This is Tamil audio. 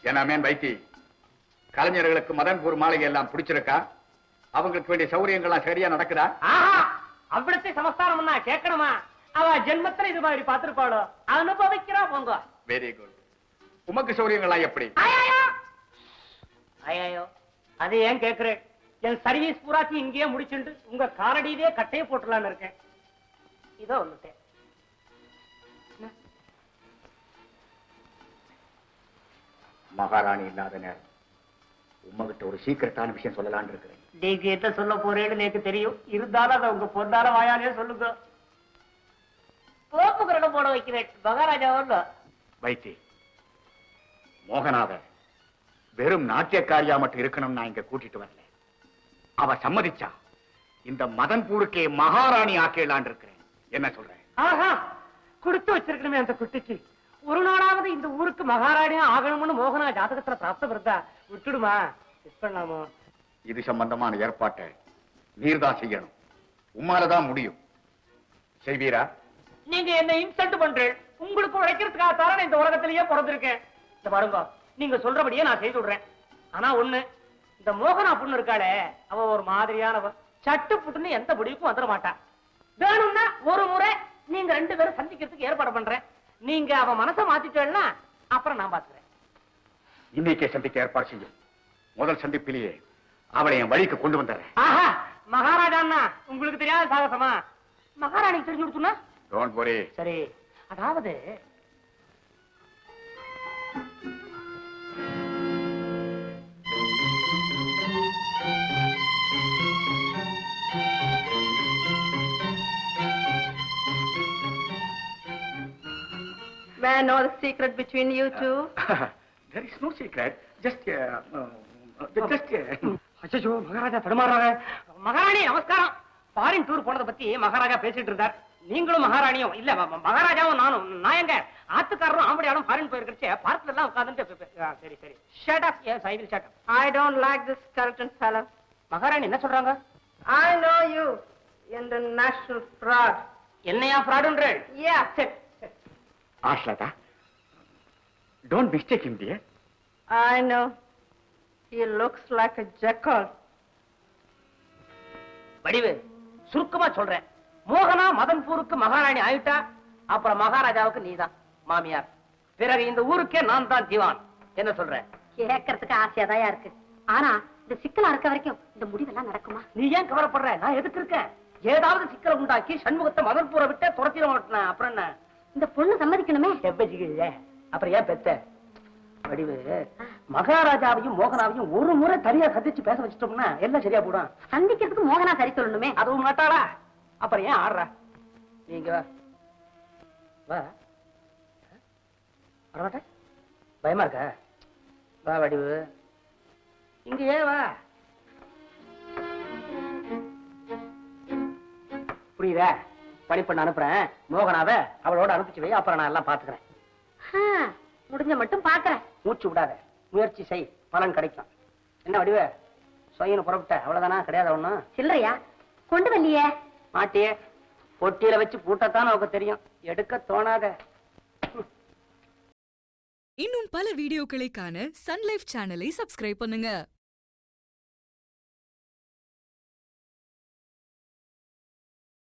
என்ன மேன் வைத்தி, கலைஞர்களுக்கு மதன்பூர் மாளிகை எல்லாம் பிடிச்சிருக்கா? அவங்களுக்கு வேண்டிய சௌரியங்கள்லாம் சரியா நடக்குதா? அவ்வளத்தை சமஸ்தானம் கேட்கணுமா? அவ ஜென்மத்துல இது மாதிரி பார்த்திருப்பாளோ, அனுபவிக்கிறா போங்க. Very good. உமக்கு சௌரியங்கள்லாம் எப்படி? ஐயோ, அது ஏன் கேக்குறேன்? என் சர்வீஸ் பூராச்சி இங்கேயே முடிச்சுட்டு உங்க காரடியிலே கட்டையை போட்டுலான்னு இருக்கேன். இதோ வந்துட்டேன். மகாராணி இல்லாத நேரம் உங்ககிட்ட ஒரு சீக்கிரட்டான விஷயம் சொல்லலான்னு இருக்கிறேன். நீங்க என்ன சொல்ல போறேன்னு எனக்கு தெரியும். இருந்தாலும் அதை உங்க பொண்ணால வாயாலே சொல்லுங்க. போப்பு கிரடம் போட வைக்கிறேன் மகாராஜா. வைத்தி, மோகனாவ வெறும் நாட்டியக்காரியா மட்டும் இருக்கணும் நான் இங்க கூட்டிட்டு வரல. அவ சம்மதிச்சா இந்த மதன்பூருக்கே மகாராணி ஆக்கலான் இருக்கிறேன். என்ன சொல்றேன்? ஆஹா, கொடுத்து வச்சிருக்கணுமே அந்த குட்டிக்கு. ஒரு நாளாவது இந்த ஊருக்கு மகாராணியா ஆகணும்னு மோகனா ஜாதகத்துல பிராப்தம் இருந்தா விட்டுடுமா? பண்ணலாமோ? இது சம்பந்தமான ஏற்பாட்டை நீர்தான் செய்யணும். உம்மாலதான் முடியும். செய்வீரா? நீங்க என்ன இன்சல்ட் பண்றேன். உங்களுக்கு உழைக்கிறதுக்காக தானே இந்த உலகத்திலேயே பிறந்திருக்கேன். இந்த பாருங்க, நீங்க சொல்றபடியே நான் செய்து விடுறேன். ஆனா ஒண்ணு, இந்த மோகனா பொண்ணு இருக்காளே, அவ ஒரு மாதிரியானவ. சட்டு புட்டுன்னு எந்த முடிவுக்கும் வந்துட மாட்டா. வேணும்னா ஒரு முறை நீங்க 2 பேரும் சந்திக்கிறதுக்கு ஏற்பாடு பண்றேன். நீங்க அவ மனசை மாத்திட்டேன்னா அப்புறம் நான் பாத்துக்கிறேன். இன்னைக்கே சந்திக்க ஏற்பாடு செய்யும். முதல் சந்திப்பிலேயே அவளை என் வழிக்கு கொண்டு வந்துடுறேன். ஆஹா, மகாராஜான்னா உங்களுக்கு தெரியாத சாகசமா? மகாராணிக்கு தெரிஞ்சு கொடுத்துனா? Don't worry. சரி, அதாவது May I know the secret between you two? There is no secret. Just அச்சோ, மகாராஜா தடுமாறாங்க. மகாராணி நமஸ்காரம். ஃபாரின் டூர் போனதை பத்தி மகாராஜா பேசிட்டு இருந்தார். நீங்களும் மகாராணியும் இல்ல, மகாராஜாவும் நானும். நான் எங்க ஆத்துக்காரரும் ஆம்படியாலும் ஃபாரின் போயிருக்கே பார்க்ல எல்லாம் உட்கார்ந்துட்டு. சரி சரி, shut up. Yes, I will shut up. I don't like this skeleton fellow. மகாராணி என்ன சொல்றாங்க? I know you, international fraud. என்னையா ஃப்ராடுன்றேன்? Yeah. சரி. Ashlata, don't mistake him, dear. I know. He looks like a jackal. வடிவு, சுருக்கமா சொல்றேன். மோகனா மதன்பூருக்கு மகாராணி ஆயிட்டா, அப்புறம் மகாராஜாவுக்கு நீதான் மாமியார். பிறகு இந்த ஊருக்கே நான் தான் திவான். என்ன சொல்ற? கேட்கறதுக்கு ஆசையாதான் இருக்கு. ஆனா இந்த சிக்கலா இருக்க வரைக்கும் இந்த முடிவெல்லாம் நடக்குமா? நீ ஏன் கவலைப்படுற? நான் எதுக்கு இருக்கேன்? ஏதாவது சிக்கலை உண்டாக்கி சண்முகத்தை மதன்பூரை விட்டு துரத்திட மாட்டேன். அப்புறம் என்ன? இந்த பொண்ணு சம்மதிக்கணுமே. அப்புறம் ஏன் பெத்த? வடிவு, மகாராஜாவையும் மோகனாவையும் ஒரு முறை தனியா சந்திச்சு பேச வச்சிட்டோம்னா எல்லாம் சரியா போடும். சந்திக்கிறதுக்கு மோகனா சரி சொல்லணுமே. அதுவும் மாட்டாளா? அப்புறம் ஏன் ஆடுற? நீங்க வா. வரமாட்ட? பயமா இருக்க? வா வடிவு, இங்க ஏன் வா. புரியுதா? பணிப்பண்ண அனுப்புறேன். மோகனாவ அவளோட அனுப்பிச்சு வை. அப்புறம் நான் எல்லாம் பாத்துக்கிறேன். முடிஞ்ச மட்டும் பாக்குறேன். மூச்சு விடாத, முயற்சி செய், பலன் கிடைக்கும். என்ன வடிவ, சொயின்னு புறப்பட்ட அவ்வளவுதானா? கிடையாது ஒண்ணு சில்லறையா கொண்டு வரலையே? மாட்டியே, பொட்டியில வச்சு பூட்டத்தான் நமக்கு தெரியும், எடுக்க தோணாத. இன்னும் பல வீடியோக்களை காண சன் லைஃப் சேனலை சப்ஸ்கிரைப் பண்ணுங்க.